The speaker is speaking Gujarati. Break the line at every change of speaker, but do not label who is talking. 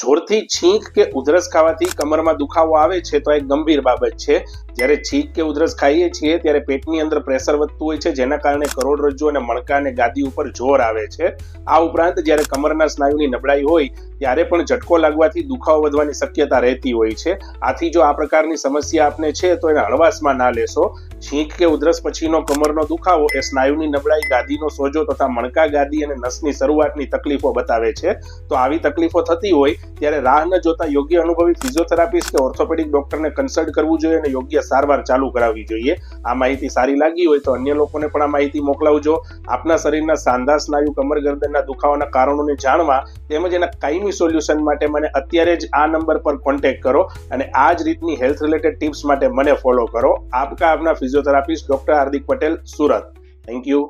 જોરથી છીંક કે ઉધરસ ખાવાથી કમરમાં દુખાવો આવે છે તો એક ગંભીર બાબત છે। જ્યારે છીંક કે ઉધરસ ખાઈએ છીએ ત્યારે પેટની અંદર પ્રેશર વધતું હોય છે, જેના કારણે કરોડરજ્જુ અને મણકા અને ગાદી ઉપર જોર આવે છે। આ ઉપરાંત જ્યારે કમરના સ્નાયુની નબળાઈ હોય ત્યારે પણ ઝટકો લાગવાથી દુખાવો વધવાની શક્યતા રહેતી હોય છે। આથી જો આ પ્રકારની સમસ્યા આપને છે તો એને હળવાશમાં ના લેશો। છીંક કે ઉધરસ પછીનો કમરનો દુખાવો એ સ્નાયુની નબળાઈ, ગાદીનો સોજો તથા મણકા, ગાદી અને નસની શરૂઆતની તકલીફો બતાવે છે। તો આવી તકલીફો થતી હોય ત્યારે રાહ ન જોતા યોગ્ય અનુભવી ફિઝિયોથેરાપિસ્ટ કે ઓર્થોપેડિક ડોક્ટરને કન્સલ્ટ કરવું જોઈએ અને યોગ્ય સારવાર ચાલુ કરાવવી જોઈએ। આ માહિતી સારી લાગી હોય તો અન્ય લોકોને પણ આ માહિતી મોકલાવજો। આપના શરીરના સાંધા, સ્નાયુ, કમર, ગરદનના દુખાવાના કારણોને જાણવા તેમજ એના કાયમી સોલ્યુશન માટે મને અત્યારે જ આ નંબર પર કોન્ટેક્ટ કરો અને આ જ રીતની હેલ્થ રિલેટેડ ટિપ્સ માટે મને ફોલો કરો। આપના physiotherapist doctor Hardik Patel, Surat. Thank you.